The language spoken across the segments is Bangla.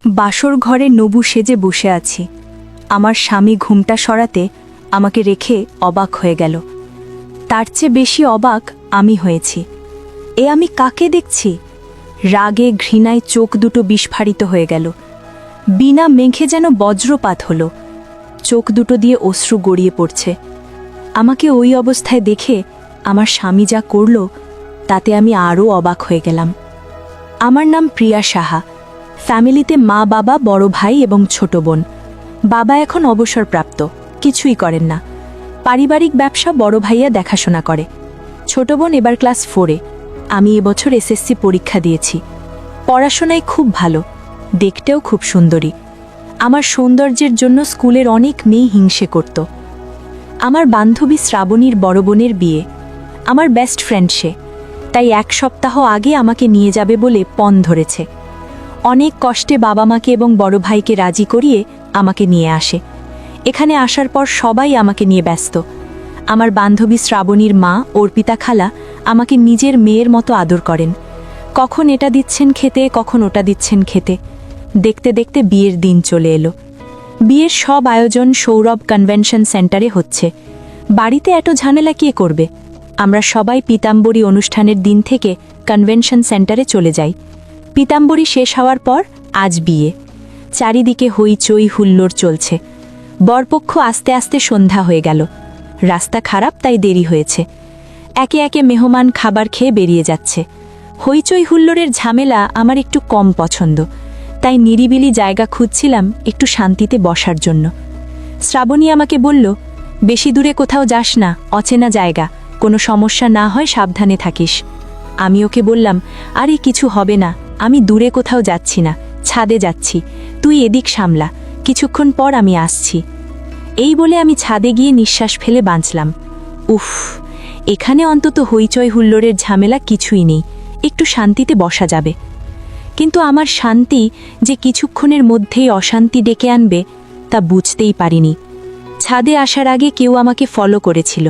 বাসর ঘরে নবু সেজে বসে আছি। আমার স্বামী ঘুমটা সরাতে আমাকে রেখে অবাক হয়ে গেল। তার চেয়ে বেশি অবাক আমি হয়েছি। আমি কাকে দেখছি? রাগে ঘৃণায় চোখ দুটো বিস্ফারিত হয়ে গেল। বিনা মেঘে যেন বজ্রপাত হলো। চোখ দুটো দিয়ে অশ্রু গড়িয়ে পড়ছে। আমাকে ওই অবস্থায় দেখে আমার স্বামী যা করল তাতে আমি আরও অবাক হয়ে গেলাম। আমার নাম প্রিয়া সাহা। ফ্যামিলিতে মা, বাবা, বড় ভাই এবং ছোট বোন। বাবা এখন অবসরপ্রাপ্ত, কিছুই করেন না। পারিবারিক ব্যবসা বড় ভাইয়া দেখাশোনা করে। ছোট বোন এবার ক্লাস 4-এ। আমি এবছর এসএসসি পরীক্ষা দিয়েছি। পড়াশোনায় খুব ভালো, দেখতেও খুব সুন্দরী। আমার সৌন্দর্যের জন্য স্কুলের অনেক মেয়ে হিংসে করত। আমার বান্ধবী শ্রাবণীর বড় বোনের বিয়ে। আমার বেস্ট ফ্রেন্ড সে, তাই 1 সপ্তাহ আগে আমাকে নিয়ে যাবে বলে পণ ধরেছে। অনেক কষ্টে বাবা মাকে এবং বড় ভাইকে রাজি করিয়ে আমাকে নিয়ে আসে। এখানে আসার পর সবাই আমাকে নিয়ে ব্যস্ত। আমার বান্ধবী শ্রাবণীর মা অর্পিতা খালা আমাকে নিজের মেয়ের মতো আদর করেন। কখন এটা দিচ্ছেন খেতে, কখন ওটা দিচ্ছেন খেতে। দেখতে দেখতে বিয়ের দিন চলে এলো। বিয়ের সব আয়োজন সৌরভ কনভেনশন সেন্টারে হচ্ছে। বাড়িতে এত ঝামেলা কে করবে? আমরা সবাই পীতাম্বরী অনুষ্ঠানের দিন থেকে কনভেনশন সেন্টারে চলে যাই। পীতাম্বরী শেষ হওয়ার পর আজ বিয়ে। চারিদিকে হইচই হুল্লোড় চলছে। বরপক্ষ আস্তে আস্তে সন্ধ্যা হয়ে গেল। রাস্তা খারাপ, তাই দেরি হয়েছে। একে একে মেহমান খাবার খেয়ে বেরিয়ে যাচ্ছে। হইচই হুল্লোড়ের ঝামেলা আমার একটু কম পছন্দ, তাই নিরিবিলি জায়গা খুঁজছিলাম একটু শান্তিতে বসার জন্য। শ্রাবণী আমাকে বলল, বেশি দূরে কোথাও যাস না, অচেনা জায়গা, কোনো সমস্যা না হয় সাবধানে থাকিস। আমি ওকে বললাম, আরে কিছু হবে না, আমি দূরে কোথাও যাচ্ছি না, ছাদে যাচ্ছি, তুই এদিক সামলা, কিছুক্ষণ পর আমি আসছি। এই বলে আমি ছাদে গিয়ে নিঃশ্বাস ফেলে বাঁচলাম। উফ, এখানে অন্তত হইচই হুল্লোড়ের ঝামেলা কিছুই নেই, একটু শান্তিতে বসা যাবে। কিন্তু আমার শান্তি যে কিছুক্ষণের মধ্যেই অশান্তি ডেকে আনবে তা বুঝতেই পারিনি। ছাদে আসার আগে কেউ আমাকে ফলো করেছিল,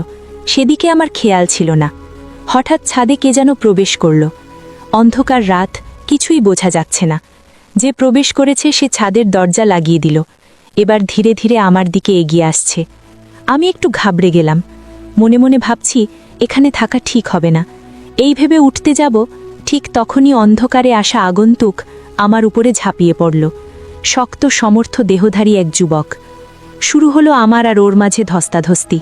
সেদিকে আমার খেয়াল ছিল না। হঠাৎ ছাদে কে যেন প্রবেশ করল। অন্ধকার রাত, কিছুই বোঝা যাচ্ছে না। যে প্রবেশ করেছে সে ছাদের দরজা লাগিয়ে দিল। এবার ধীরে ধীরে আমার দিকে এগিয়ে আসছে। আমি একটু ঘাবড়ে গেলাম। মনে মনে ভাবছি এখানে থাকা ঠিক হবে না। এই ভেবে উঠতে যাব, ঠিক তখনই অন্ধকারে আসা আগন্তুক আমার উপরে ঝাঁপিয়ে পড়ল। শক্ত সমর্থ দেহধারী এক যুবক। শুরু হলো আমার আর ওর মাঝে ধস্তাধস্তি।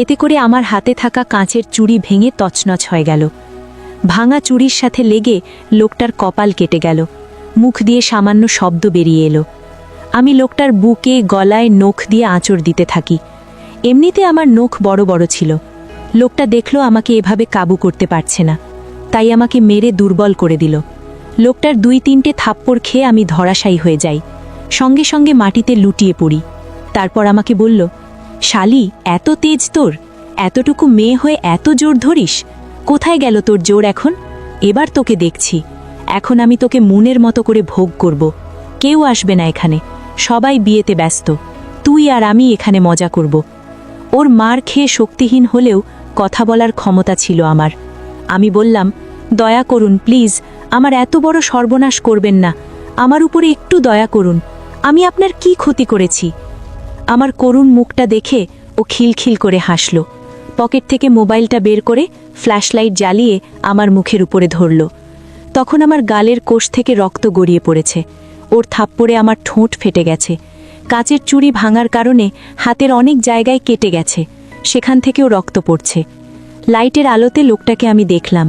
এতে করে আমার হাতে থাকা কাঁচের চুড়ি ভেঙে তছনছ হয়ে গেল। ভাঙা চুড়ির সাথে লেগে লোকটার কপাল কেটে গেল। মুখ দিয়ে সামান্য শব্দ বেরিয়ে এলো। আমি লোকটার বুকে গলায় নখ দিয়ে আঁচড় দিতে থাকি। এমনিতে আমার নখ বড় বড় ছিল। লোকটা দেখল আমাকে এভাবে কাবু করতে পারছে না, তাই আমাকে মেরে দুর্বল করে দিল। লোকটার 2-3টে থাপ্পড় খেয়ে আমি ধরাশায়ী হয়ে যাই। সঙ্গে সঙ্গে মাটিতে লুটিয়ে পড়ি। তারপর আমাকে বলল, শালি, এত তেজ তোর? এতটুকু মেয়ে হয়ে এত জোর ধরিস? কোথায় গেল তোর জোর এখন? এবার তোকে দেখছি। এখন আমি তোকে মনের মতো করে ভোগ করব। কেউ আসবে না এখানে, সবাই বিয়েতে ব্যস্ত। তুই আর আমি এখানে মজা করব। ওর মার খেয়ে শক্তিহীন হলেও কথা বলার ক্ষমতা ছিল আমার। আমি বললাম, দয়া করুন প্লিজ, আমার এত বড় সর্বনাশ করবেন না। আমার উপরে একটু দয়া করুন, আমি আপনার কি ক্ষতি করেছি? আমার করুণ মুখটা দেখে ও খিলখিল করে হাসল। পকেট থেকে মোবাইলটা বের করে ফ্ল্যাশলাইট জ্বালিয়ে আমার মুখের উপরে ধরল। তখন আমার গালের কোষ থেকে রক্ত গড়িয়ে পড়েছে। ওর থাপ্পড়ে আমার ঠোঁট ফেটে গেছে। কাচের চুড়ি ভাঙার কারণে হাতের অনেক জায়গায় কেটে গেছে, সেখান থেকেও রক্ত পড়ছে। লাইটের আলোতে লোকটাকে আমি দেখলাম।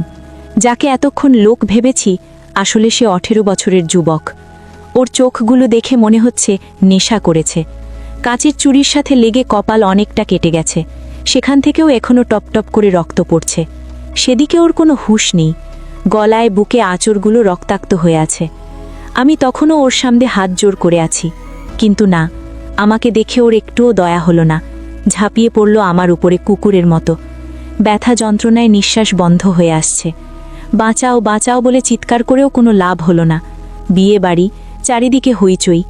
যাকে এতক্ষণ লোক ভেবেছি, আসলে সে 18 বছরের যুবক। ওর চোখগুলো দেখে মনে হচ্ছে নেশা করেছে। কাচের চুড়ির সাথে লেগে কপাল অনেকটা কেটে গেছে, সেখান থেকেও এখনও টপটপ করে রক্ত পড়ছে। সেদিকে ওর কোনো হুঁশ নেই। গলায় বুকে আঁচড়গুলো রক্তাক্ত হয়ে আছে। আমি তখনও ওর সামনে হাত জোর করে আছি, কিন্তু না, আমাকে দেখে ওর একটুও দয়া হলো না। ঝাঁপিয়ে পড়ল আমার উপরে কুকুরের মতো। ব্যথা যন্ত্রণায় নিঃশ্বাস বন্ধ হয়ে আসছে। বাঁচাও বাঁচাও বলে চিৎকার করেও কোনো লাভ হলো না। বিয়ে বাড়ি, চারিদিকে হইচই।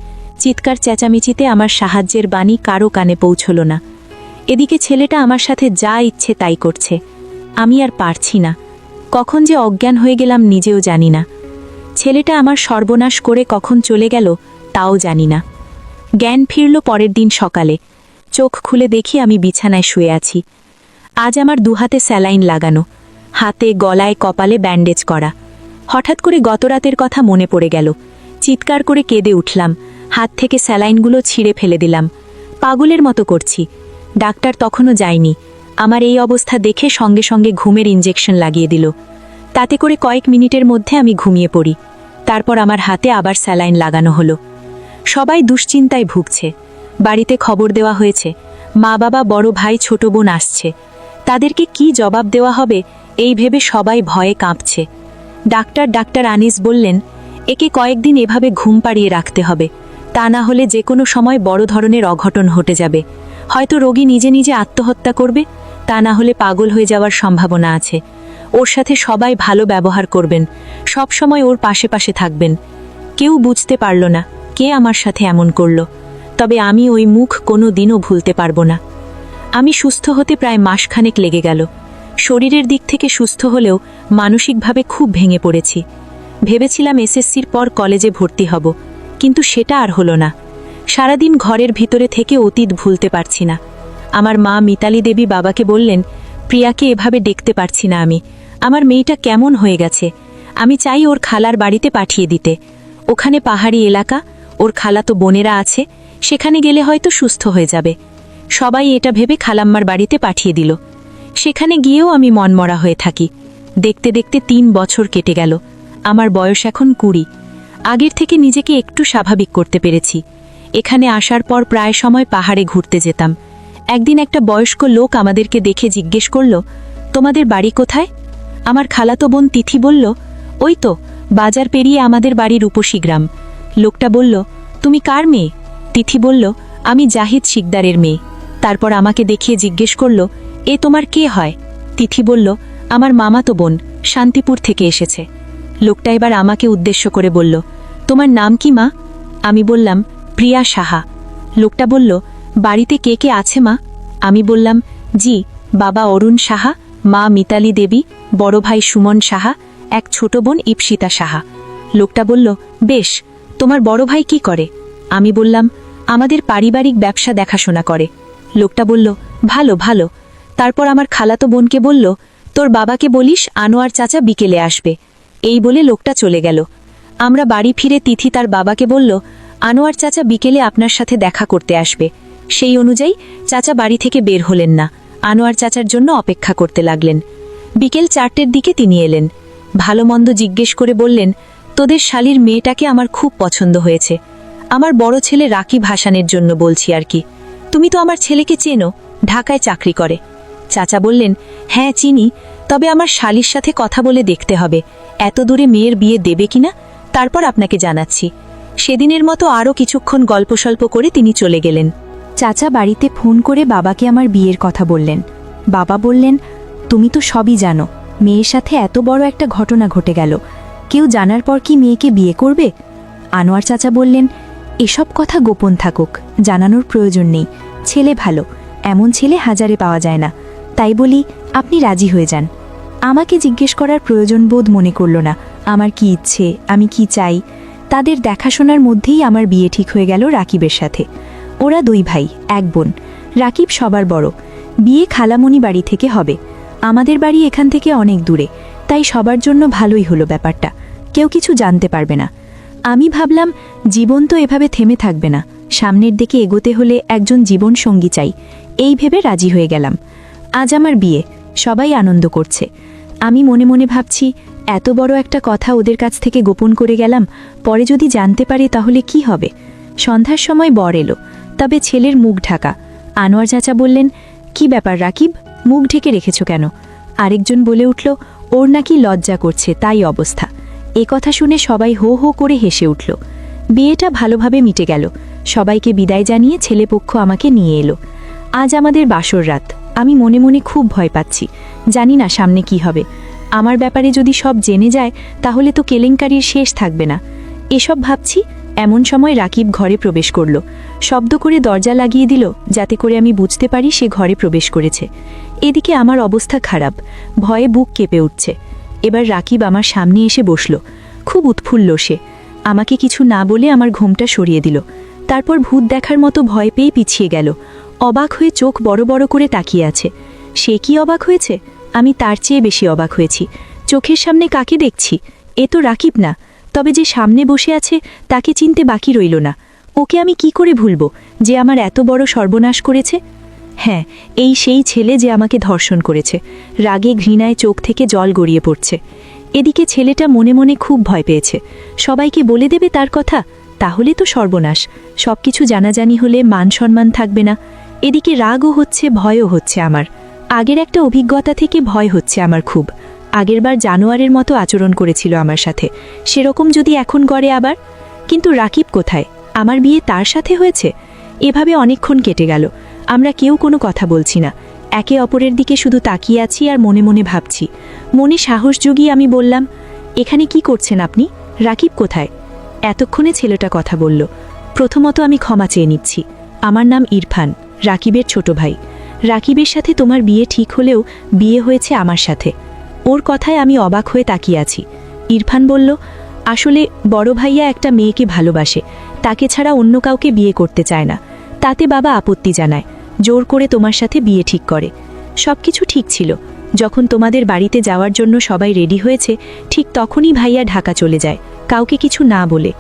চিৎকার চেঁচামেচিতে আমার সাহায্যের বাণী কারো কানে পৌঁছল না। এদিকে ছেলেটা আমার সাথে যা ইচ্ছে তাই করছে। আমি আর পারছি না। কখন যে অজ্ঞান হয়ে গেলাম নিজেও জানি না। ছেলেটা আমার সর্বনাশ করে কখন চলে গেল তাও জানি না। জ্ঞান ফিরল পরের দিন সকালে। চোখ খুলে দেখি আমি বিছানায় শুয়ে আছি। আজ আমার দুহাতে স্যালাইন লাগানো, হাতে গলায় কপালে ব্যান্ডেজ করা। হঠাৎ করে গতরাতের কথা মনে পড়ে গেল। চিৎকার করে কেঁদে উঠলাম, হাত থেকে স্যালাইনগুলো ছিঁড়ে ফেলে দিলাম। পাগলের মতো করছি। ডাক্তার তখনও যায়নি। আমার এই অবস্থা দেখে সঙ্গে সঙ্গে ঘুমের ইঞ্জেকশন লাগিয়ে দিল। তাতে করে কয়েক মিনিটের মধ্যে আমি ঘুমিয়ে পড়ি। তারপর আমার হাতে আবার স্যালাইন লাগানো হলো। সবাই দুশ্চিন্তায় ভুগছে। বাড়িতে খবর দেওয়া হয়েছে, মা বাবা, বড় ভাই, ছোট বোন আসছে। তাদেরকে কি জবাব দেওয়া হবে এই ভেবে সবাই ভয়ে কাঁপছে। ডাক্তার আনিস বললেন, একে কয়েকদিন এভাবে ঘুম পাড়িয়ে রাখতে হবে, তা না হলে যে কোনো সময় বড় ধরনের অঘটন ঘটে যাবে। হয়তো রোগী নিজে নিজে আত্মহত্যা করবে, তা না হলে পাগল হয়ে যাওয়ার সম্ভাবনা আছে। ওর সাথে সবাই ভালো ব্যবহার করবেন, সব সময় ওর পাশে পাশে থাকবেন। কেউ বুঝতে পারল না কে আমার সাথে এমন করল, তবে আমি ওই মুখ কোনো দিনও ভুলতে পারবো না। আমি সুস্থ হতে প্রায় মাসখানেক লেগে গেল। শরীরের দিক থেকে সুস্থ হলেও মানসিকভাবে খুব ভেঙে পড়েছি। ভেবেছিলাম এসএসসির পর কলেজে ভর্তি হব, কিন্তু সেটা আর হলো না। সারাদিন ঘরের ভিতরে থেকে অতীত ভুলতে পারছি না। আমার মা মিতালি দেবী বাবাকে বললেন, প্রিয়াকে এভাবে দেখতে পারছি না আমি। আমার মেয়েটা কেমন হয়ে গেছে। আমি চাই ওর খালার বাড়িতে পাঠিয়ে দিতে। ওখানে পাহাড়ি এলাকা, ওর খালাতো বোনেরা আছে, সেখানে গেলে হয়তো সুস্থ হয়ে যাবে। সবাই এটা ভেবে খালাম্মার বাড়িতে পাঠিয়ে দিল। সেখানে গিয়েও আমি মনমরা হয়ে থাকি। দেখতে দেখতে 3 বছর কেটে গেল। আমার বয়স এখন 20। আগের থেকে নিজেকে একটু স্বাভাবিক করতে পেরেছি। এখানে আসার পর প্রায় সময় পাহাড়ে ঘুরতে যেতাম। একদিন একটা বয়স্ক লোক আমাদেরকে দেখে জিজ্ঞেস করল, তোমাদের বাড়ি কোথায়? আমার খালাতো বোন তিথি বলল, ওই তো বাজার পেরিয়ে আমাদের বাড়ির রূপসী গ্রাম। লোকটা বলল, তুমি কার মেয়ে? তিথি বলল, আমি জাহিদ শিকদারের মেয়ে। তারপর আমাকে দেখিয়ে জিজ্ঞেস করল, এ তোমার কে হয়? তিথি বলল, আমার মামাতো বোন, শান্তিপুর থেকে এসেছে। লোকটা এবার আমাকে উদ্দেশ্য করে বলল, তোমার নাম কি মা? আমি বললাম, প্রিয়া সাহা। লোকটা বলল, বাড়িতে কে কে আছে মা? আমি বললাম, জি, বাবা অরুণ সাহা, মা মিতালি দেবী, বড় ভাই সুমন সাহা, এক ছোট বোন ইপসিতা সাহা। লোকটা বলল, বেশ, তোমার বড় ভাই কি করে? আমি বললাম, আমাদের পারিবারিক ব্যবসা দেখাশোনা করে। লোকটা বলল, ভালো ভালো। তারপর আমার খালাতো বোনকে বলল, তোর বাবাকে বলিস আনোয়ার চাচা বিকেলে আসবে। এই বলে লোকটা চলে গেল। আমরা বাড়ি ফিরে তিথি তার বাবাকে বলল, আনোয়ার চাচা বিকেলে আপনার সাথে দেখা করতে আসবে। সেই অনুযায়ী চাচা বাড়ি থেকে বের হলেন না, আনোয়ার চাচার জন্য অপেক্ষা করতে লাগলেন। বিকেল 4টের দিকে তিনি এলেন। ভালো মন্দ জিজ্ঞেস করে বললেন, তোদের শালীর মেয়েটাকে আমার খুব পছন্দ হয়েছে। আমার বড় ছেলে রাকিব হাসানের জন্য বলছি আর কি। তুমি তো আমার ছেলেকে চেনো, ঢাকায় চাকরি করে। চাচা বললেন, হ্যাঁ চিনি, তবে আমার শালীর সাথে কথা বলে দেখতে হবে এত দূরে মেয়ের বিয়ে দেবে কিনা, তারপর আপনাকে জানাচ্ছি। সেদিনের মতো আরও কিছুক্ষণ গল্পসল্প করে তিনি চলে গেলেন। চাচা বাড়িতে ফোন করে বাবাকে আমার বিয়ের কথা বললেন। বাবা বললেন, তুমি তো সবই জানো, মেয়ের সাথে এত বড় একটা ঘটনা ঘটে গেল, কেউ জানার পর কি মেয়েকে বিয়ে করবে? আনোয়ার চাচা বললেন, এসব কথা গোপন থাকুক, জানানোর প্রয়োজন নেই। ছেলে ভালো, এমন ছেলে হাজারে পাওয়া যায় না। তাই বলি আপনি রাজি হয়ে যান। আমাকে জিজ্ঞেস করার প্রয়োজন বোধ মনে করল না আমার কি ইচ্ছে, আমি কি চাই। তাদের দেখাশোনার মধ্যেই আমার বিয়ে ঠিক হয়ে গেল রাকিবের সাথে। ওরা 2 ভাই 1 বোন। রাকিব সবার বড়। বিয়ে খালামণি বাড়ি থেকে হবে। আমাদের বাড়ি এখান থেকে অনেক দূরে, তাই সবার জন্য ভালোই হলো ব্যাপারটা। কেউ কিছু জানতে পারবে না। আমি ভাবলাম জীবন তো এভাবে থেমে থাকবে না, সামনের দিকে এগোতে হলে একজন জীবন সঙ্গী চাই। এই ভেবে রাজি হয়ে গেলাম। আজ আমার বিয়ে, সবাই আনন্দ করছে। আমি মনে মনে ভাবছি, এত বড় একটা কথা ওদের কাছ থেকে গোপন করে গেলাম, পরে যদি জানতে পারে তাহলে কি হবে। সন্ধ্যার সময় বর এলো, তবে ছেলের মুখ ঢাকা। আনোয়ার চাচা বললেন, কি ব্যাপার রাকিব, মুখ ঢেকে রেখেছ কেন? আরেকজন বলে উঠল, ওর নাকি লজ্জা করছে, তাই অবস্থা। এ কথা শুনে সবাই হো হো করে হেসে উঠল। বিয়েটা ভালোভাবে মিটে গেল। সবাইকে বিদায় জানিয়ে ছেলেপক্ষ আমাকে নিয়ে এলো। আজ আমাদের বাসর রাত। আমি মনে মনে খুব ভয় পাচ্ছি, জানি না সামনে কি হবে। আমার ব্যাপারে যদি সব জেনে যায় তাহলে তো কেলেঙ্কারির শেষ থাকবে না। এসব ভাবছি, এমন সময় রাকিব ঘরে প্রবেশ করল। শব্দ করে দরজা লাগিয়ে দিল, যাতে করে আমি বুঝতে পারি সে ঘরে প্রবেশ করেছে। এদিকে আমার অবস্থা খারাপ, ভয়ে বুক কেঁপে উঠছে। এবার রাকিব আমার সামনে এসে বসল। খুব উৎফুল্ল সে। আমাকে কিছু না বলে আমার ঘুমটা সরিয়ে দিল। তারপর ভূত দেখার মতো ভয় পেয়ে পিছিয়ে গেল। অবাক হয়ে চোখ বড় বড় করে তাকিয়ে আছে। সে কি অবাক হয়েছে? আমি তার চেয়ে বেশি অবাক হয়েছি। চোখের সামনে কাকে দেখছি? এ তো রাকিব না। তবে যে সামনে বসে আছে তাকে চিনতে বাকি রইল না। ওকে আমি কি করে ভুলব, যে আমার এত বড় সর্বনাশ করেছে? হ্যাঁ, এই সেই ছেলে যে আমাকে ধর্ষণ করেছে। রাগে ঘৃণায় চোখ থেকে জল গড়িয়ে পড়ছে। এদিকে ছেলেটা মনে মনে খুব ভয় পেয়েছে। সবাইকে বলে দেবে তার কথা, তাহলে তো সর্বনাশ। সবকিছু জানাজানি হলে মান সম্মান থাকবে না। এদিকে রাগও হচ্ছে, ভয়ও হচ্ছে আমার। আগের একটা অভিজ্ঞতা থেকে ভয় হচ্ছে আমার খুব। আগেরবার জানোয়ারের মতো আচরণ করেছিল আমার সাথে, সেরকম যদি এখন করে আবার। কিন্তু রাকিব কোথায়? আমার বিয়ে তার সাথে হয়েছে। এভাবে অনেকক্ষণ কেটে গেল। আমরা কেউ কোনো কথা বলছি না, একে অপরের দিকে শুধু তাকিয়ে আছি আর মনে মনে ভাবছি। মনে সাহস জুগিয়ে আমি বললাম, এখানে কি করছেন আপনি? রাকিব কোথায়? এতক্ষণে ছেলেটা কথা বলল। প্রথমত আমি ক্ষমা চেয়ে নিচ্ছি। আমার নাম ইরফান, রাকিবের ছোট ভাই। রাকিবের সাথে তোমার বিয়ে ঠিক হলেও বিয়ে হয়েছে আমার সাথে। ওর কথায় আমি অবাক হয়ে তাকিয়ে আছি। ইরফান বলল, আসলে বড় ভাইয়া একটা মেয়েকে ভালোবাসে, তাকে ছাড়া অন্য কাউকে বিয়ে করতে চায় না। তাতে বাবা আপত্তি জানায়, জোর করে তোমার সাথে বিয়ে ঠিক করে। সবকিছু ঠিক ছিল। যখন তোমাদের বাড়িতে যাওয়ার জন্য সবাই রেডি হয়েছে, ঠিক তখনই ভাইয়া ঢাকা চলে যায়, কাউকে কিছু না বলে।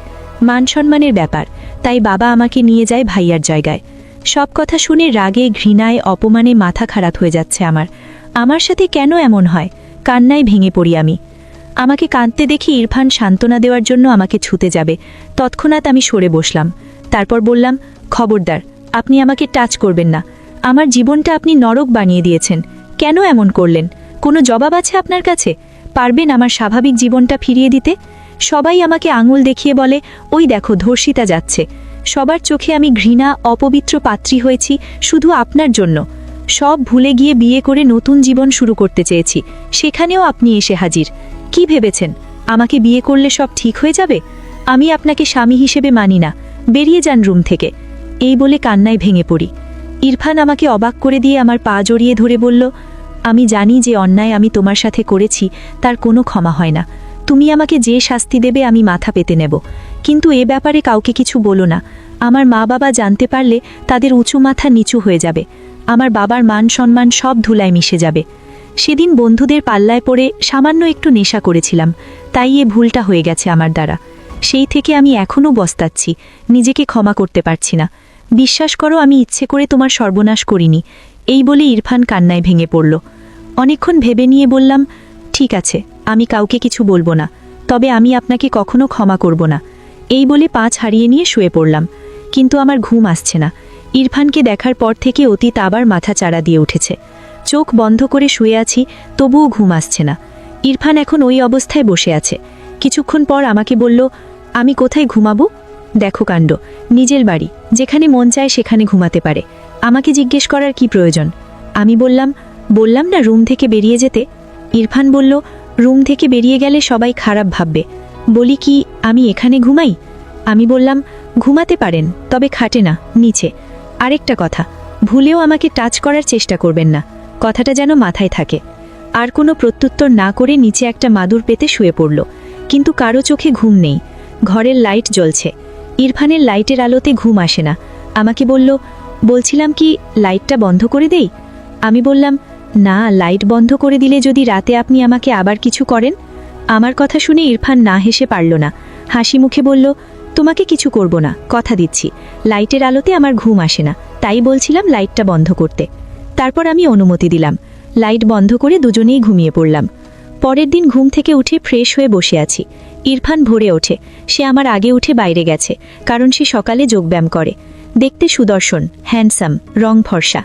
মান সম্মানের ব্যাপার, তাই বাবা আমাকে নিয়ে যায় ভাইয়ার জায়গায়। সব কথা শুনে রাগে ঘৃণায় অপমানে মাথা খারাপ হয়ে যাচ্ছে আমার। আমার সাথে কেন এমন হয়? কান্নায় ভেঙে পড়ি আমি। আমাকে কাঁদতে দেখি ইরফান সান্ত্বনা দেওয়ার জন্য আমাকে ছুতে যাবে। তৎক্ষণাৎ আমি সরে বসলাম। তারপর বললাম, খবরদার, আপনি আমাকে টাচ করবেন না। আমার জীবনটা আপনি নরক বানিয়ে দিয়েছেন। কেন এমন করলেন? কোনো জবাব আছে আপনার কাছে? পারবেন আমার স্বাভাবিক জীবনটা ফিরিয়ে দিতে? সবাই আমাকে আঙুল দেখিয়ে বলে, ওই দেখো ধর্ষিতা যাচ্ছে। সবার চোখে আমি ঘৃণা, অপবিত্র পাত্রী হয়েছি শুধু আপনার জন্য। সব ভুলে গিয়ে বিয়ে করে নতুন জীবন শুরু করতে চেয়েছি, সেখানেও আপনি এসে হাজির। কি ভেবেছেন আমাকে বিয়ে করলে সব ঠিক হয়ে যাবে? আমি আপনাকে স্বামী হিসেবে মানি না, বেরিয়ে যান রুম থেকে। এই বলে কান্নায় ভেঙে পড়ি। ইরফান আমাকে অবাক করে দিয়ে আমার পা জড়িয়ে ধরে বলল, আমি জানি যে অন্যায় আমি তোমার সাথে করেছি তার কোনো ক্ষমা হয় না। তুমি আমাকে যে শাস্তি দেবে আমি মাথা পেতে নেব, কিন্তু এ ব্যাপারে কাউকে কিছু বলো না। আমার মা বাবা জানতে পারলে তাদের উঁচু মাথা নিচু হয়ে যাবে। আমার বাবার মান সম্মান সব ধুলায় মিশে যাবে। সেদিন বন্ধুদের পাল্লায় পড়ে সামান্য একটু নেশা করেছিলাম, তাই এ ভুলটা হয়ে গেছে আমার দ্বারা। সেই থেকে আমি এখনও বস্তাচ্ছি, নিজেকে ক্ষমা করতে পারছি না। বিশ্বাস করো, আমি ইচ্ছে করে তোমার সর্বনাশ করিনি। এই বলে ইরফান কান্নায় ভেঙে পড়ল। অনেকক্ষণ ভেবে নিয়ে বললাম, ঠিক আছে, আমি কাউকে কিছু বলবো না, তবে আমি আপনাকে কখনো ক্ষমা করব না। এই বলে পাঁচ হারিয়ে নিয়ে শুয়ে পড়লাম। কিন্তু আমার ঘুম আসছে না। ইরফানকে দেখার পর থেকে অতীত আবার মাথা চাড়া দিয়ে উঠেছে। চোখ বন্ধ করে শুয়ে আছি, তবুও ঘুম আসছে না। ইরফান এখন ওই অবস্থায় বসে আছে। কিছুক্ষণ পর আমাকে বলল, আমি কোথায় ঘুমাবো? দেখো কাণ্ড, নিজের বাড়ি, যেখানে মন চায় সেখানে ঘুমাতে পারে। আমাকে জিজ্ঞেস করার কি প্রয়োজন? আমি বললাম না রুম থেকে বেরিয়ে যেতে। ইরফান বলল, রুম থেকে বেরিয়ে গেলে সবাই খারাপ ভাববে। বলি কি আমি এখানে ঘুমাই? আমি বললাম, ঘুমাতে পারেন, তবে খাটে না, নিচে। আরেকটা কথা, ভুলেও আমাকে টাচ করার চেষ্টা করবেন না, কথাটা যেন মাথায় থাকে। আর কোনো প্রত্যুত্তর না করে নিচে একটা মাদুর পেতে শুয়ে পড়ল। কিন্তু কারো চোখে ঘুম নেই। ঘরের লাইট জ্বলছে। ইরফানের লাইটের আলোতে ঘুম আসে না। আমাকে বলছিলাম কি লাইটটা বন্ধ করে দেই? আমি বললাম, না, লাইট বন্ধ করে দিলে যদি রাতে আপনি আমাকে আবার কিছু করেন। আমার কথা শুনে ইরফান না হেসে পারল না, হাসি মুখে বলল, তোমাকে কিছু করব না, কথা দিচ্ছি। লাইটের আলোতে আমার ঘুম আসে না, তাই বলছিলাম লাইটটা বন্ধ করতে। তারপর আমি অনুমতি দিলাম। লাইট বন্ধ করে দুজনেই ঘুমিয়ে পড়লাম। পরের দিন ঘুম থেকে উঠে ফ্রেশ হয়ে বসে আছি। ইরফান ভোরে ওঠে। সে আমার আগে উঠে বাইরে গেছে, কারণ সে সকালে যোগব্যায়াম করে। দেখতে সুদর্শন, হ্যান্ডসাম, রং ফর্সা।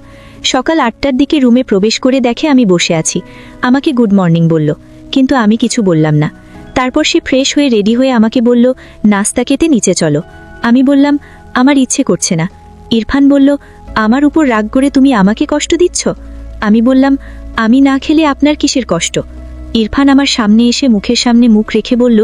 সকাল 8টার দিকে রুমে প্রবেশ করে দেখে আমি বসে আছি। আমাকে গুড মর্নিং বলল, কিন্তু আমি কিছু বললাম না। তারপর সে ফ্রেশ হয়ে রেডি হয়ে আমাকে বলল, নাস্তা খেতে নিচে চলো। আমি বললাম, আমার ইচ্ছে করছে না। ইরফান বলল, আমার উপর রাগ করে তুমি আমাকে কষ্ট দিচ্ছ? আমি বললাম, আমি না খেলে আপনার কিসের কষ্ট? ইরফান আমার সামনে এসে মুখের সামনে মুখ রেখে বলল,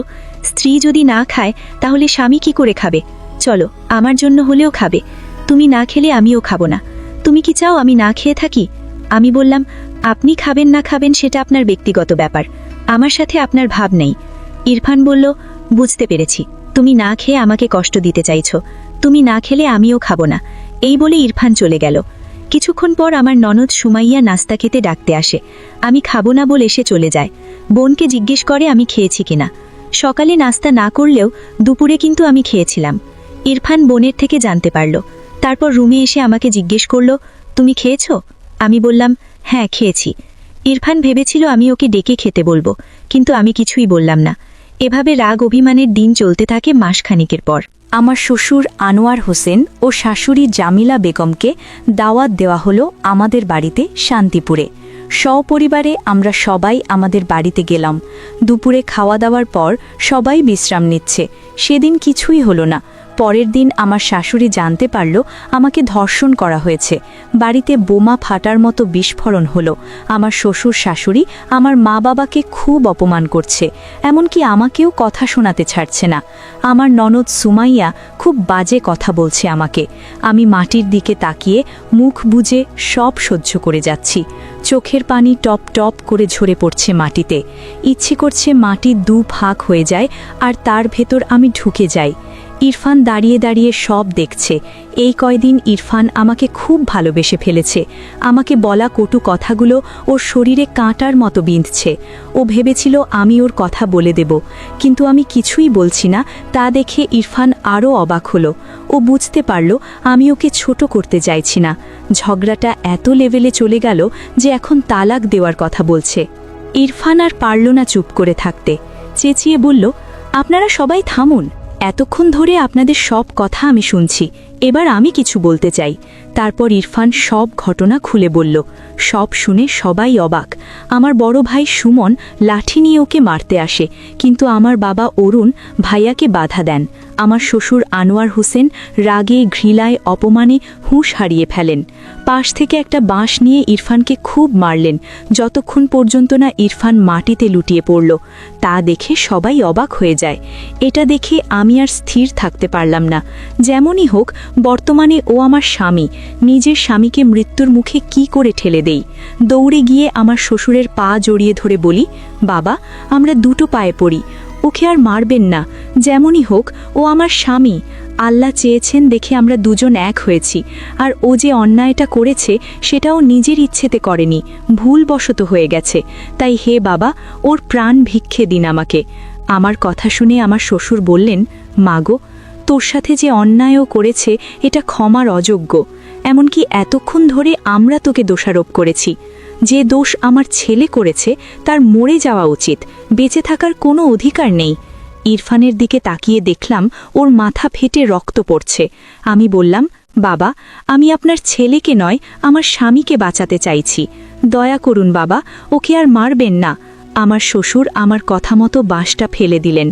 স্ত্রী যদি না খায় তাহলে স্বামী কি করে খাবে? চলো, আমার জন্য হলেও খাবে। তুমি না খেলে আমিও খাবো না। তুমি কি চাও আমি না খেয়ে থাকি? আমি বললাম, আপনি খাবেন না খাবেন সেটা আপনার ব্যক্তিগত ব্যাপার, আমার সাথে আপনার ভাব নেই। ইরফান বলল, বুঝতে পেরেছি, তুমি না খেয়ে আমাকে কষ্ট দিতে চাইছো, তুমি না খেলে আমিও খাবো না। এই বলে ইরফান চলে গেল। কিছুক্ষণ পর আমার ননদ সুমাইয়া নাস্তা খেতে ডাকতে আসে। আমি খাবো না বলে সে চলে যায়। বোনকে জিজ্ঞেস করে আমি খেয়েছি কিনা। সকালে নাস্তা না করলেও দুপুরে কিন্তু আমি খেয়েছিলাম। ইরফান বোনের থেকে জানতে পারল। তারপর রুমে এসে আমাকে জিজ্ঞেস করলো, তুমি খেয়েছো? আমি বললাম, হ্যাঁ খেয়েছি। ইরফান ভেবেছিল আমি ওকে ডেকে খেতে বলবো, কিন্তু আমি কিছুই বললাম না। এভাবে রাগ অভিমানের দিন চলতে থাকে মাসখানিকের পর। আমার শ্বশুর আনোয়ার হোসেন ও শাশুড়ি জামিলা বেগমকে দাওয়াত দেওয়া হলো আমাদের বাড়িতে শান্তিপুরে। সপরিবারে আমরা সবাই আমাদের বাড়িতে গেলাম। দুপুরে খাওয়া দাওয়ার পর সবাই বিশ্রাম নিচ্ছে। সেদিন কিছুই হলো না। পরের দিন আমার শাশুড়ি জানতে পারল আমাকে ধর্ষণ করা হয়েছে। বাড়িতে বোমা ফাটার মতো বিস্ফোরণ হলো। আমার শ্বশুর শাশুড়ি আমার মা বাবাকে খুব অপমান করছে, এমনকি আমাকেও কথা শোনাতে ছাড়ছে না। আমার ননদ সুমাইয়া খুব বাজে কথা বলছে আমাকে। আমি মাটির দিকে তাকিয়ে মুখ বুজে সব সহ্য করে যাচ্ছি। চোখের পানি টপ টপ করে ঝরে পড়ছে মাটিতে। ইচ্ছে করছে মাটি দু ভাগ হয়ে যায় আর তার ভেতর আমি ঢুকে যাই। ইরফান দাঁড়িয়ে দাঁড়িয়ে সব দেখছে। এই কয়দিন ইরফান আমাকে খুব ভালোবেসে ফেলেছে। আমাকে বলা কটু কথাগুলো ওর শরীরে কাঁটার মতো বিঁধছে। ও ভেবেছিল আমি ওর কথা বলে দেব, কিন্তু আমি কিছুই বলছি না। তা দেখে ইরফান আরও অবাক হলো। ও বুঝতে পারল আমি ওকে ছোট করতে চাইছি না। ঝগড়াটা এত লেভেলে চলে গেল যে এখন তালাক দেওয়ার কথা বলছে। ইরফান আর পারল না চুপ করে থাকতে। চেঁচিয়ে বলল, আপনারা সবাই থামুন। এতক্ষণ ধরে আপনাদের সব কথা আমি শুনছি, এবার আমি কিছু বলতে চাই। তারপর ইরফান সব ঘটনা খুলে বলল। সব শুনে সবাই অবাক। আমার বড় ভাই সুমন লাঠি নিয়ে ওকে মারতে আসে, কিন্তু আমার বাবা অরুণ ভাইয়াকে বাধা দেন। আমার শ্বশুর আনোয়ার হোসেন রাগে ঘৃণায় অপমানে হুঁশ হারিয়ে ফেলেন। পাশ থেকে একটা বাঁশ নিয়ে ইরফানকে খুব মারলেন, যতক্ষণ পর্যন্ত না ইরফান মাটিতে লুটিয়ে পড়ল। তা দেখে সবাই অবাক হয়ে যায়। এটা দেখে আমি আর স্থির থাকতে পারলাম না। যেমনই হোক, বর্তমানে ও আমার স্বামী। নিজের স্বামীকে মৃত্যুর মুখে কি করে ঠেলে দেই? দৌড়ে গিয়ে আমার শ্বশুরের পা জড়িয়ে ধরে বলি, বাবা, আমরা দুটো পায়ে পড়ি, ওকে আর মারবেন না। যেমনই হোক, ও আমার স্বামী। আল্লাহ চেয়েছেন দেখে আমরা দুজন এক হয়েছি। আর ও যে অন্যায়টা করেছে সেটাও নিজের ইচ্ছেতে করেনি, ভুলবশত হয়ে গেছে। তাই হে বাবা, ওর প্রাণ ভিক্ষে দিন আমাকে। আমার কথা শুনে আমার শ্বশুর বললেন, মাগো, তোর সাথে যে অন্যায়ও করেছে এটা ক্ষমার অযোগ্য। এমনকি এতক্ষণ ধরে আমরা তোকে দোষারোপ করেছি। যে দোষ আমার ছেলে করেছে তার মরে যাওয়া উচিত, বেঁচে থাকার কোনো অধিকার নেই। ইরফানের দিকে তাকিয়ে দেখলাম ওর মাথা ফেটে রক্ত পড়ছে। আমি বললাম, বাবা, আমি আপনার ছেলেকে নয়, আমার স্বামীকে বাঁচাতে চাইছি। দয়া করুন বাবা, ওকে আর মারবেন না। আমার শ্বশুর আমার কথা মতো বাঁশটা ফেলে দিলেন।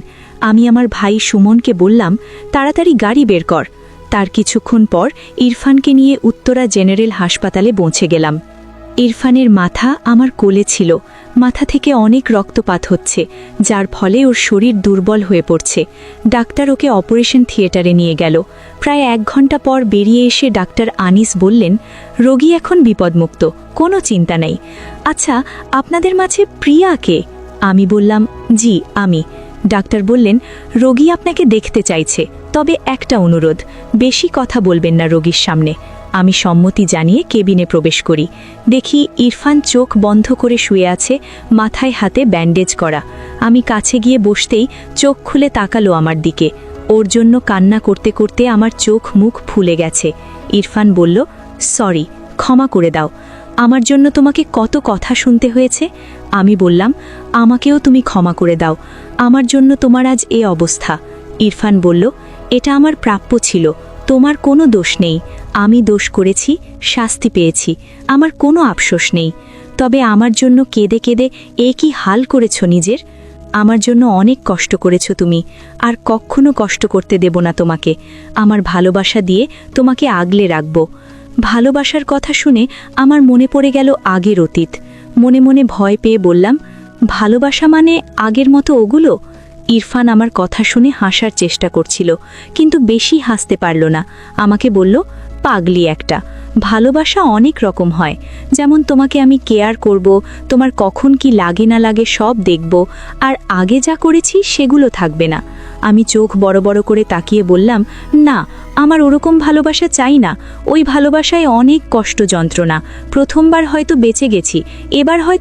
আমি আমার ভাই সুমনকে বললাম, তাড়াতাড়ি গাড়ি বের কর। তার কিছুক্ষণ পর ইরফানকে নিয়ে উত্তরা জেনারেল হাসপাতালে পৌঁছে গেলাম। ইরফানের মাথা আমার কোলে ছিল। মাথা থেকে অনেক রক্তপাত হচ্ছে, যার ফলে ওর শরীর দুর্বল হয়ে পড়ছে। ডাক্তার ওকে অপারেশন থিয়েটারে নিয়ে গেল। প্রায় 1 ঘন্টা পর বেরিয়ে এসে ডাক্তার আনিস বললেন, রোগী এখন বিপদমুক্ত, কোনো চিন্তা নেই। আচ্ছা, আপনাদের মাঝে প্রিয়া কে? আমি বললাম, জি আমি। ডাক্তার বললেন, রোগী আপনাকে দেখতে চাইছে, তবে একটা অনুরোধ, বেশি কথা বলবেন না রোগীর সামনে। আমি সম্মতি জানিয়ে কেবিনে প্রবেশ করি। দেখি ইরফান চোখ বন্ধ করে শুয়ে আছে, মাথায় হাতে ব্যান্ডেজ করা। আমি কাছে গিয়ে বসতেই চোখ খুলে তাকালো আমার দিকে। ওর জন্য কান্না করতে করতে আমার চোখ মুখ ফুলে গেছে। ইরফান বলল, সরি, ক্ষমা করে দাও। আমার জন্য তোমাকে কত কথা শুনতে হয়েছে। আমি বললাম, আমাকেও তুমি ক্ষমা করে দাও, আমার জন্য তোমার আজ এ অবস্থা। ইরফান বলল, এটা আমার প্রাপ্য ছিল, তোমার কোনো দোষ নেই। আমি দোষ করেছি, শাস্তি পেয়েছি, আমার কোনো আফসোস নেই। তবে আমার জন্য কেঁদে কেঁদে কি হাল করেছ নিজের? আমার জন্য অনেক কষ্ট করেছ তুমি, আর কখনো কষ্ট করতে দেব না তোমাকে। আমার ভালোবাসা দিয়ে তোমাকে আগলে রাখব। ভালোবাসার কথা শুনে আমার মনে পড়ে গেল আগের অতীত। মনে মনে ভয় পেয়ে বললাম, ভালোবাসা মানে আগের মতো ওগুলো? ইরফান আমার কথা শুনে হাসার চেষ্টা করছিল, কিন্তু বেশি হাসতে পারল না। আমাকে বলল, পাগলি একটা, ভালোবাসা অনেক রকম হয়, যেমন তোমাকে আমি কেয়ার করব, তোমার কখন কি লাগে না লাগে সব দেখব, আর আগে যা করেছি সেগুলো থাকবে না। আমি চোখ বড় বড় করে তাকিয়ে বললাম, না, আমার ওরকম ভালোবাসা চাই না। ওই ভালোবাসায় অনেক কষ্ট যন্ত্রণা। প্রথমবার হয়তো বেঁচে গেছি, এবার হয়তো